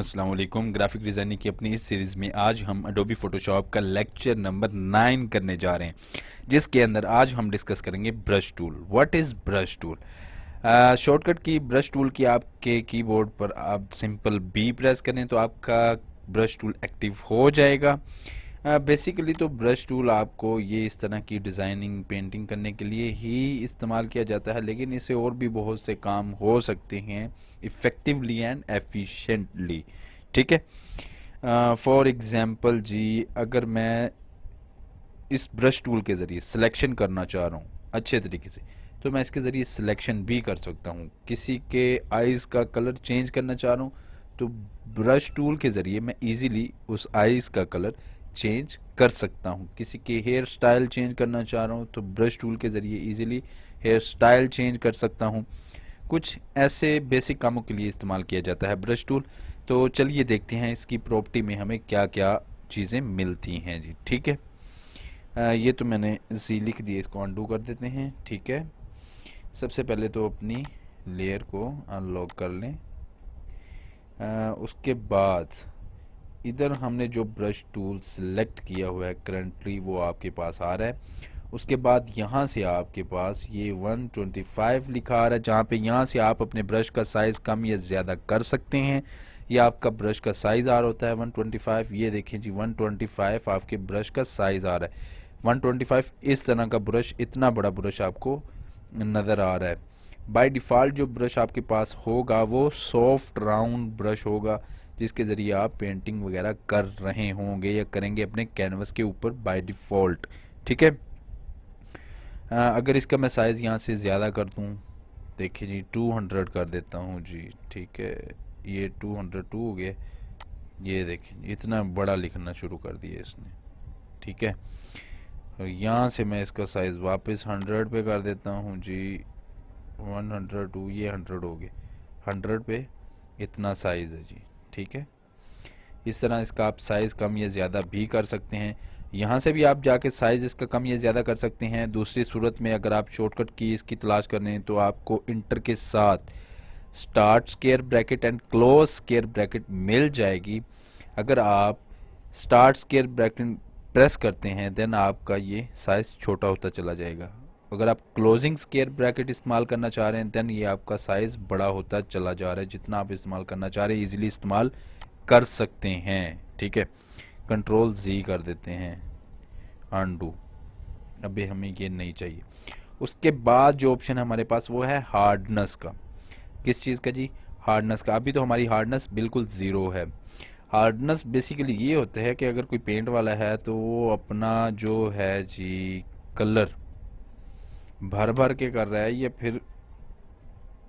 अस्सलाम वालेकुम। Graphic designing की अपनी इस सीरीज़ में आज हम अडोबी फ़ोटोशॉप का लेक्चर नंबर 9 करने जा रहे हैं, जिसके अंदर आज हम डिस्कस करेंगे brush tool. What is brush tool? Shortcut की ब्रश टूल की आपके कीबोर्ड पर आप सिंपल बी प्रेस करें तो आपका ब्रश टूल एक्टिव हो जाएगा। बेसिकली तो ब्रश टूल आपको ये इस तरह की डिज़ाइनिंग पेंटिंग करने के लिए ही इस्तेमाल किया जाता है, लेकिन इससे और भी बहुत से काम हो सकते हैं इफ़ेक्टिवली एंड एफिशिएंटली। ठीक है। फॉर एग्ज़ाम्पल जी, अगर मैं इस ब्रश टूल के ज़रिए सिलेक्शन करना चाह रहा हूँ अच्छे तरीके से, तो मैं इसके ज़रिए सिलेक्शन भी कर सकता हूँ। किसी के आइज़ का कलर चेंज करना चाह रहा हूँ तो ब्रश टूल के ज़रिए मैं इजीली उस आइज़ का कलर चेंज कर सकता हूँ। किसी के हेयर स्टाइल चेंज करना चाह रहा हूँ तो ब्रश टूल के ज़रिए इजीली हेयर स्टाइल चेंज कर सकता हूँ। कुछ ऐसे बेसिक कामों के लिए इस्तेमाल किया जाता है ब्रश टूल। तो चलिए देखते हैं इसकी प्रॉपर्टी में हमें क्या क्या चीज़ें मिलती हैं जी। ठीक है। ये तो मैंने जी लिख दिए, इसको अनडू कर देते हैं। ठीक है। सबसे पहले तो अपनी लेयर को अनलॉक कर लें। उसके बाद इधर हमने जो ब्रश टूल सिलेक्ट किया हुआ है करंटली वो आपके पास आ रहा है। उसके बाद यहाँ से आपके पास ये 125 लिखा आ रहा है, जहाँ पे यहाँ से आप अपने ब्रश का साइज़ कम या ज़्यादा कर सकते हैं। ये आपका ब्रश का साइज़ आ रहा होता है 125। ये देखें जी 125 आपके ब्रश का साइज़ आ रहा है। 125 इस तरह का ब्रश, इतना बड़ा ब्रश आपको नज़र आ रहा है। बाय डिफ़ॉल्ट जो ब्रश आपके पास होगा वो सॉफ्ट राउंड ब्रश होगा, जिसके ज़रिए आप पेंटिंग वगैरह कर रहे होंगे या करेंगे अपने कैनवस के ऊपर बाय डिफ़ॉल्ट। ठीक है। अगर इसका मैं साइज़ यहाँ से ज़्यादा कर दूँ, देखिए जी 200 कर देता हूँ जी। ठीक है, ये 202 हो गया। ये देखिए इतना बड़ा लिखना शुरू कर दिया इसने। ठीक है। और यहाँ से मैं इसका साइज़ वापस 100 पे कर देता हूँ जी। 102, ये 100 हो गया। 100 पे इतना साइज़ है जी। ठीक है। इस तरह इसका आप साइज़ कम या ज़्यादा भी कर सकते हैं। यहाँ से भी आप जाके साइज़ इसका कम या ज़्यादा कर सकते हैं। दूसरी सूरत में अगर आप शॉर्टकट की इसकी तलाश कर रहे हैं तो आपको इंटर के साथ start square bracket and close square bracket मिल जाएगी। अगर आप स्टार्ट स्क्वायर ब्रैकेट प्रेस करते हैं देन आपका ये साइज़ छोटा होता चला जाएगा। अगर आप क्लोजिंग स्क्वायर ब्रैकेट इस्तेमाल करना चाह रहे हैं देन ये आपका साइज़ बड़ा होता चला जा रहा है। जितना आप इस्तेमाल करना चाह रहे हैं इजीली इस्तेमाल कर सकते हैं। ठीक है। कंट्रोल जी कर देते हैं, अनडू। अभी हमें ये नहीं चाहिए। उसके बाद जो ऑप्शन हमारे पास वो है हार्डनेस का। किस चीज़ का जी? हार्डनेस का। अभी तो हमारी हार्डनेस बिल्कुल ज़ीरो है। हार्डनेस बेसिकली ये होता है कि अगर कोई पेंट वाला है तो वो अपना जो है जी कलर भर भर के कर रहा है या फिर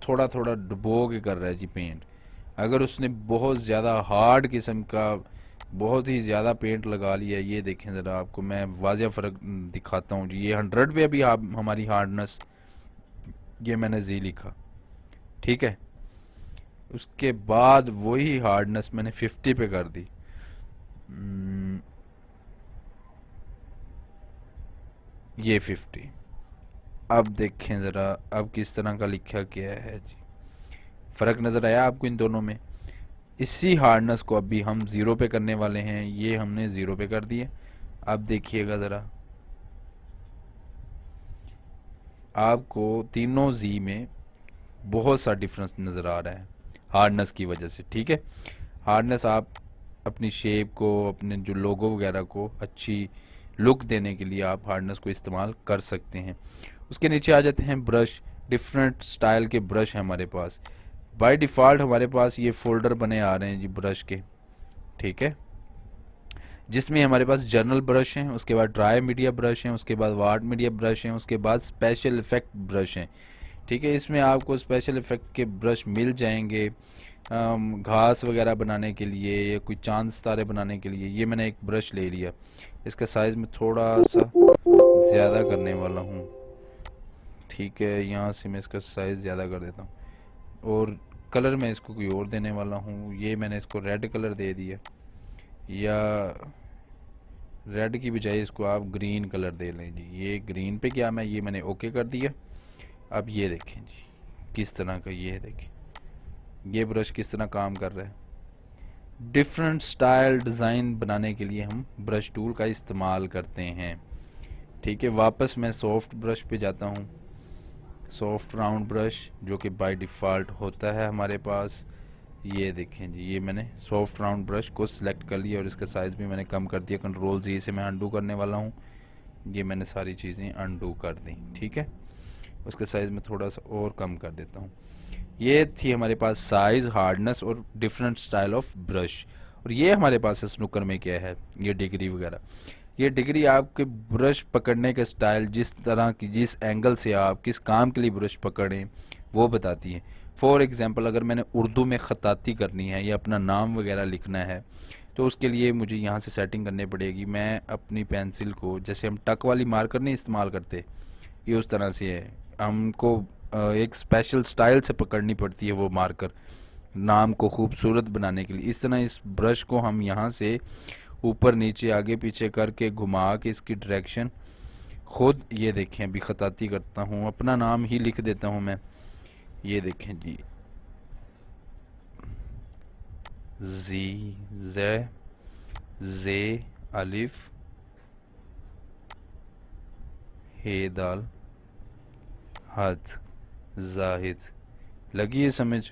थोड़ा थोड़ा डुबो के कर रहा है जी पेंट। अगर उसने बहुत ज़्यादा हार्ड किस्म का बहुत ही ज़्यादा पेंट लगा लिया, ये देखें ज़रा, आपको मैं वाज़िया फ़र्क दिखाता हूँ जी। ये 100 पे अभी आप हमारी हार्डनेस, ये मैंने जी लिखा। ठीक है। उसके बाद वही हार्डनेस मैंने 50 पे कर दी। ये 50। अब देखें ज़रा अब किस तरह का लिखा गया है जी। फ़र्क नज़र आया आपको इन दोनों में? इसी हार्डनेस को अभी हम ज़ीरो पे करने वाले हैं। ये हमने ज़ीरो पे कर दिया। अब देखिएगा ज़रा, आपको तीनों जी में बहुत सा डिफरेंस नज़र आ रहा है हार्डनेस की वजह से। ठीक है। हार्डनेस आप अपनी शेप को, अपने जो लोगो वगैरह को अच्छी लुक देने के लिए आप हार्डनेस को इस्तेमाल कर सकते हैं। उसके नीचे आ जाते हैं ब्रश। डिफरेंट स्टाइल के ब्रश हैं हमारे पास। बाय डिफ़ॉल्ट हमारे पास ये फोल्डर बने आ रहे हैं जी ब्रश के। ठीक है। जिसमें हमारे पास जर्नल ब्रश हैं, उसके बाद ड्राई मीडिया ब्रश हैं, उसके बाद वार्ड मीडिया ब्रश हैं, उसके बाद स्पेशल इफ़ेक्ट ब्रश हैं। ठीक है। इसमें आपको स्पेशल इफ़ेक्ट के ब्रश मिल जाएंगे घास वगैरह बनाने के लिए या कोई चांद सितारे बनाने के लिए। ये मैंने एक ब्रश ले लिया, इसका साइज़ में थोड़ा सा ज़्यादा करने वाला हूँ। ठीक है। यहाँ से मैं इसका साइज़ ज़्यादा कर देता हूँ और कलर मैं इसको कोई और देने वाला हूँ। ये मैंने इसको रेड कलर दे दिया, या रेड की बजाय इसको आप ग्रीन कलर दे लें जी। ये ग्रीन पे क्या मैं, ये मैंने ओके कर दिया। अब ये देखें जी किस तरह का, ये देखें ये ब्रश किस तरह काम कर रहा है। डिफरेंट स्टाइल डिज़ाइन बनाने के लिए हम ब्रश टूल का इस्तेमाल करते हैं। ठीक है, वापस मैं सॉफ्ट ब्रश पे जाता हूँ। सॉफ्ट राउंड ब्रश जो कि बाय डिफ़ॉल्ट होता है हमारे पास, ये देखें जी, ये मैंने सॉफ्ट राउंड ब्रश को सिलेक्ट कर लिया और इसका साइज़ भी मैंने कम कर दिया। कंट्रोल Z से मैं अनडू करने वाला हूँ। ये मैंने सारी चीज़ें अनडू कर दी। ठीक है, उसका साइज़ मैं थोड़ा सा और कम कर देता हूँ। ये थी हमारे पास साइज़, हार्डनेस और डिफरेंट स्टाइल ऑफ ब्रश। और ये हमारे पास स्नूकर में क्या है, ये डिग्री वगैरह। ये डिग्री आपके ब्रश पकड़ने के स्टाइल, जिस तरह की, जिस एंगल से आप किस काम के लिए ब्रश पकड़ें, वो बताती है। फॉर एग्ज़ाम्पल, अगर मैंने उर्दू में ख़ताती करनी है या अपना नाम वगैरह लिखना है, तो उसके लिए मुझे यहाँ से सेटिंग करनी पड़ेगी। मैं अपनी पेंसिल को, जैसे हम टक वाली मार्कर नहीं इस्तेमाल करते, ये उस तरह से है। हमको एक स्पेशल स्टाइल से पकड़नी पड़ती है वो मार्कर, नाम को खूबसूरत बनाने के लिए। इस तरह इस ब्रश को हम यहाँ से ऊपर नीचे आगे पीछे करके घुमा के इसकी डायरेक्शन खुद, ये देखें, अभी खताती करता हूँ, अपना नाम ही लिख देता हूँ मैं। ये देखें जी, जे अलिफ हे दाल हद जाहिद। लगी है समझ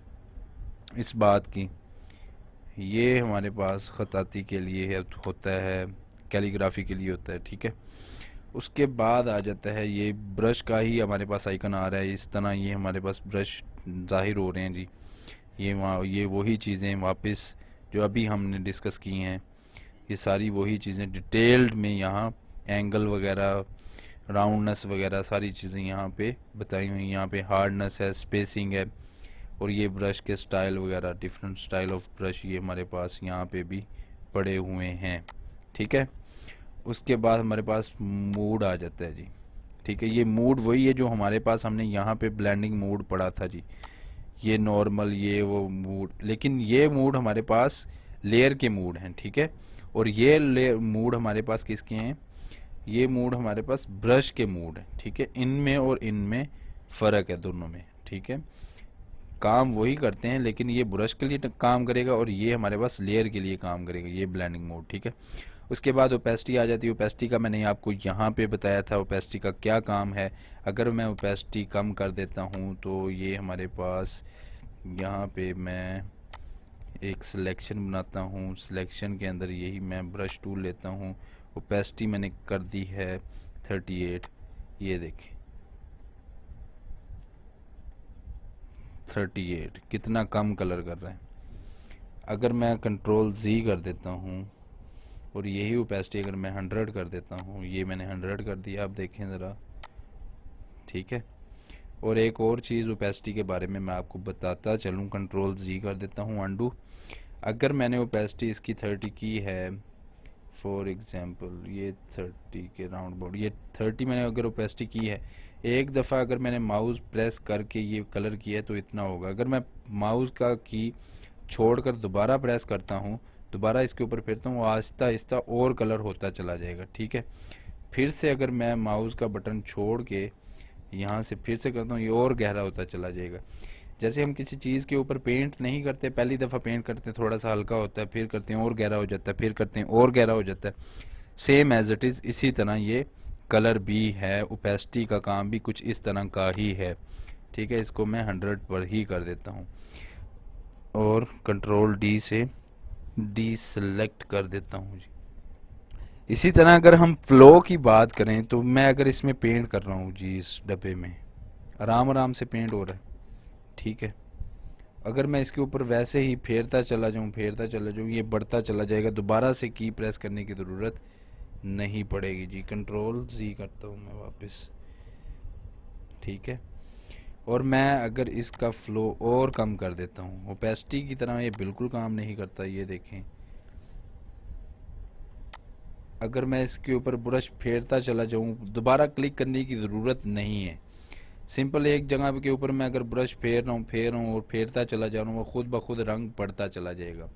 इस बात की? ये हमारे पास ख़ताती के लिए होता है, कैलीग्राफी के लिए होता है। ठीक है, उसके बाद आ जाता है, ये ब्रश का ही हमारे पास आइकन आ रहा है इस तरह। ये हमारे पास ब्रश ज़ाहिर हो रहे हैं जी। ये वही चीज़ें वापस जो अभी हमने डिस्कस की हैं, ये सारी वही चीज़ें डिटेल्ड में यहाँ एंगल वगैरह, राउंडनेस वगैरह सारी चीज़ें यहाँ पे बताई हुई। यहाँ पे हार्डनेस है, स्पेसिंग है, और ये ब्रश के स्टाइल वगैरह, डिफरेंट स्टाइल ऑफ ब्रश ये हमारे पास यहाँ पे भी पड़े हुए हैं। ठीक है, उसके बाद हमारे पास मूड आ जाता है जी। ठीक है, ये मूड वही है जो हमारे पास, हमने यहाँ पे ब्लेंडिंग मूड पढ़ा था जी, ये नॉर्मल, ये वो मूड। लेकिन ये मूड हमारे पास लेयर के मूड हैं। ठीक है, और ये लेयर मूड हमारे पास किसके हैं, ये मूड हमारे पास ब्रश के मूड हैं। ठीक है, इनमें और इनमें फ़र्क है दोनों में। ठीक है, काम वही करते हैं, लेकिन ये ब्रश के लिए काम करेगा और ये हमारे पास लेयर के लिए काम करेगा, ये ब्लेंडिंग मोड। ठीक है, उसके बाद ओपेसिटी आ जाती है। ओपेसिटी का मैंने आपको यहाँ पे बताया था, ओपेसिटी का क्या काम है। अगर मैं ओपेसिटी कम कर देता हूँ तो ये हमारे पास, यहाँ पे मैं एक सिलेक्शन बनाता हूँ, सिलेक्शन के अंदर यही मैं ब्रश टूल लेता हूँ। ओपेसिटी मैंने कर दी है 38, ये देखें 38 कितना कम कलर कर रहा है। अगर मैं कंट्रोल Z कर देता हूँ और यही ओपेसिटी अगर मैं 100 कर देता हूँ, ये मैंने 100 कर दिया, आप देखें ज़रा। ठीक है, और एक और चीज़ ओपेसिटी के बारे में मैं आपको बताता चलूँ, कंट्रोल Z कर देता हूँ, अनडू। अगर मैंने ओपेसिटी इसकी 30 की है, फॉर एग्जांपल ये 30 के राउंड अबाउट, ये 30 मैंने अगर ओपेसिटी की है, एक दफ़ा अगर मैंने माउस प्रेस करके ये कलर किया है तो इतना होगा। अगर मैं माउस का की छोड़कर दोबारा प्रेस करता हूँ, दोबारा इसके ऊपर फिरता हूँ, आहिस्ता आहिस्ता और कलर होता चला जाएगा। ठीक है, फिर से अगर मैं माउस का बटन छोड़ के यहाँ से फिर से करता हूँ, ये और गहरा होता चला जाएगा। जैसे हम किसी चीज़ के ऊपर पेंट नहीं करते, पहली दफ़ा पेंट करते हैं थोड़ा सा हल्का होता है, फिर करते हैं और गहरा हो जाता है, फिर करते हैं और गहरा हो जाता है, सेम एज इट इज़ इसी तरह ये कलर भी है। ओपेसिटी का काम भी कुछ इस तरह का ही है। ठीक है, इसको मैं 100 पर ही कर देता हूँ और कंट्रोल D से डी सेलेक्ट कर देता हूँ जी। इसी तरह अगर हम फ्लो की बात करें तो मैं अगर इसमें पेंट कर रहा हूँ जी, इस डब्बे में आराम आराम से पेंट हो रहा है। ठीक है, अगर मैं इसके ऊपर वैसे ही फेरता चला जाऊँ, ये बढ़ता चला जाएगा, दोबारा से की प्रेस करने की ज़रूरत नहीं पड़ेगी जी। कंट्रोल Z करता हूँ मैं वापस। ठीक है, और मैं अगर इसका फ्लो और कम कर देता हूँ, ओपेसिटी की तरह ये बिल्कुल काम नहीं करता। ये देखें, अगर मैं इसके ऊपर ब्रश फेरता चला जाऊँ, दोबारा क्लिक करने की ज़रूरत नहीं है। सिंपल एक जगह के ऊपर मैं अगर ब्रश फेर रहा हूँ और फेरता चला जा रहा हूँ, वो खुद ब खुद रंग पड़ता चला जाएगा।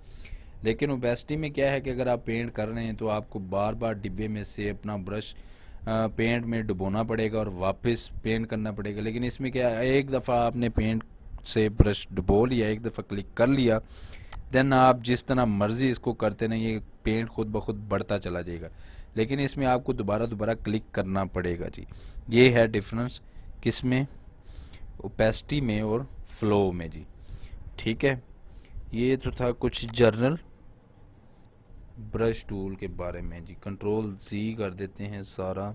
लेकिन ओपेसिटी में क्या है कि अगर आप पेंट कर रहे हैं तो आपको बार बार डिब्बे में से अपना ब्रश पेंट में डुबोना पड़ेगा और वापस पेंट करना पड़ेगा। लेकिन इसमें क्या है, एक दफ़ा आपने पेंट से ब्रश डुबो लिया, एक दफ़ा क्लिक कर लिया, देन आप जिस तरह मर्ज़ी इसको करते ना, ये पेंट खुद ब खुद बढ़ता चला जाएगा, लेकिन इसमें आपको दोबारा क्लिक करना पड़ेगा जी। ये है डिफरेंस किस में, ओपेसिटी में और फ्लो में जी। ठीक है, ये तो था कुछ जर्नल ब्रश टूल के बारे में जी। कंट्रोल Z कर देते हैं, सारा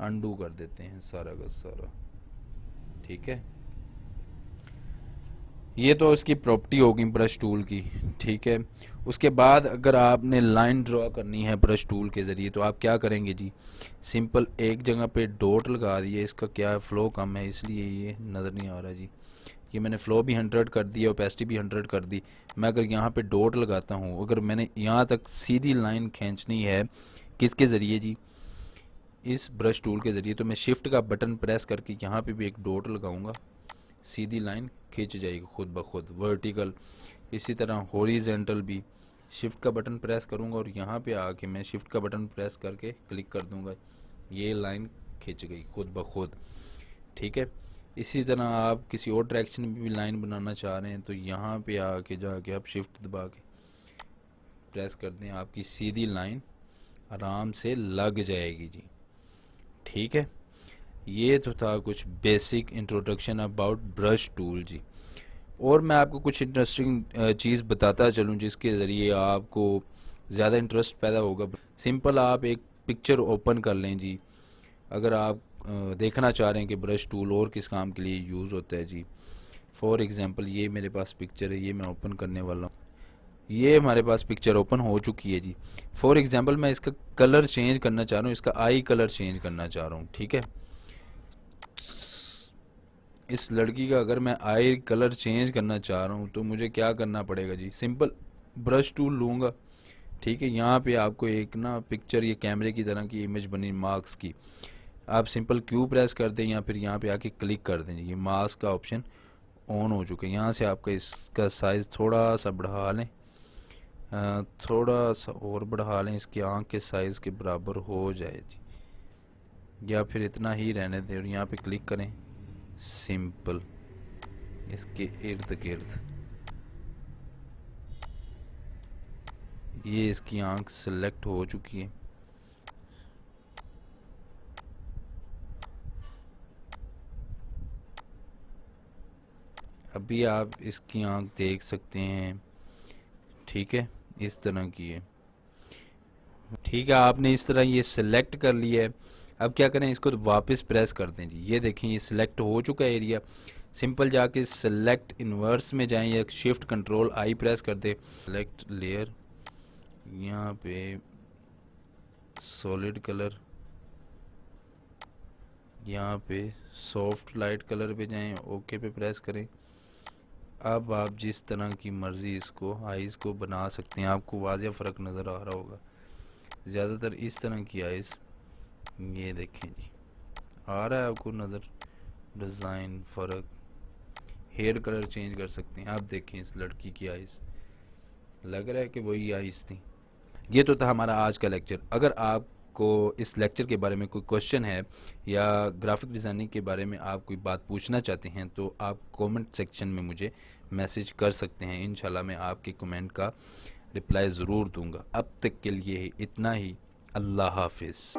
अंडू कर देते हैं सारा का सारा। ठीक है, ये तो इसकी प्रॉपर्टी होगी ब्रश टूल की। ठीक है, उसके बाद अगर आपने लाइन ड्रॉ करनी है ब्रश टूल के ज़रिए तो आप क्या करेंगे जी, सिंपल एक जगह पे डॉट लगा दिए। इसका क्या है, फ्लो कम है इसलिए ये नज़र नहीं आ रहा जी। ये मैंने फ्लो भी 100 कर दी, ओपेसिटी भी 100 कर दी। मैं अगर यहाँ पे डॉट लगाता हूँ, अगर मैंने यहाँ तक सीधी लाइन खींचनी है किसके ज़रिए जी, इस ब्रश टूल के ज़रिए, तो मैं शिफ्ट का बटन प्रेस करके यहाँ पे भी एक डॉट लगाऊंगा, सीधी लाइन खींच जाएगी खुद ब खुद वर्टिकल। इसी तरह हॉरिजेंटल भी शिफ्ट का बटन प्रेस करूंगा और यहाँ पे आके मैं शिफ्ट का बटन प्रेस करके क्लिक कर दूंगा, ये लाइन खींच गई खुद ब खुद। ठीक है, इसी तरह आप किसी और डायरेक्शन में भी लाइन बनाना चाह रहे हैं तो यहाँ पे आके जाके आप शिफ्ट दबा के प्रेस कर दें, आपकी सीधी लाइन आराम से लग जाएगी जी। ठीक है, ये तो था कुछ basic introduction about brush tool जी। और मैं आपको कुछ इंटरेस्टिंग चीज़ बताता चलूँ जिसके ज़रिए आपको ज़्यादा इंटरेस्ट पैदा होगा। सिंपल आप एक पिक्चर ओपन कर लें जी, अगर आप देखना चाह रहे हैं कि ब्रश टूल और किस काम के लिए यूज़ होता है जी। फॉर एग्ज़ाम्पल ये मेरे पास पिक्चर है, ये मैं ओपन करने वाला हूँ। ये हमारे पास पिक्चर ओपन हो चुकी है जी। फॉर एग्ज़ाम्पल मैं इसका कलर चेंज करना चाह रहा हूँ, इसका आई कलर चेंज करना चाह रहा हूँ। ठीक है, इस लड़की का अगर मैं आई कलर चेंज करना चाह रहा हूँ तो मुझे क्या करना पड़ेगा जी, सिंपल ब्रश टूल लूँगा। ठीक है, यहाँ पे आपको एक ना पिक्चर ये कैमरे की तरह की इमेज बनी मार्क्स की, आप सिंपल क्यू प्रेस कर दें या फिर यहाँ पे आके क्लिक कर दें, ये मास्क का ऑप्शन ऑन हो चुका है। यहाँ से आपका इसका साइज़ थोड़ा सा बढ़ा लें, थोड़ा सा और बढ़ा लें, इसकी आँख के साइज़ के बराबर हो जाए जी, या फिर इतना ही रहने दें और यहाँ पे क्लिक करें सिंपल इसके इर्द गिर्द। ये इसकी आँख सेलेक्ट हो चुकी है। अभी आप इसकी आँख देख सकते हैं। ठीक है, इस तरह की है। ठीक है, आपने इस तरह ये सिलेक्ट कर लिया है। अब क्या करें, इसको तो वापस प्रेस कर दें जी। ये देखें ये सिलेक्ट हो चुका है एरिया। सिंपल जाके सेलेक्ट इन्वर्स में जाएं या शिफ्ट कंट्रोल आई प्रेस कर दें, सेलेक्ट लेयर, यहाँ पे सॉलिड कलर, यहाँ पे सॉफ्ट लाइट कलर पे जाएं, ओके पे प्रेस करें। अब आप जिस तरह की मर्ज़ी इसको आइज़ को बना सकते हैं, आपको वाज़ेह फ़र्क नज़र आ रहा होगा। ज़्यादातर इस तरह की आइज़, ये देखें जी, आ रहा है आपको नज़र, डिज़ाइन फ़र्क। हेयर कलर चेंज कर सकते हैं। आप देखें इस लड़की की आइज़, लग रहा है कि वही आइज़ थी। ये तो था हमारा आज का लेक्चर। अगर आपको इस लेक्चर के बारे में कोई क्वेश्चन है या ग्राफिक डिज़ाइनिंग के बारे में आप कोई बात पूछना चाहते हैं तो आप कमेंट सेक्शन में मुझे मैसेज कर सकते हैं। इंशाल्लाह मैं आपके कमेंट का रिप्लाई ज़रूर दूंगा। अब तक के लिए इतना ही। अल्लाह हाफिज़।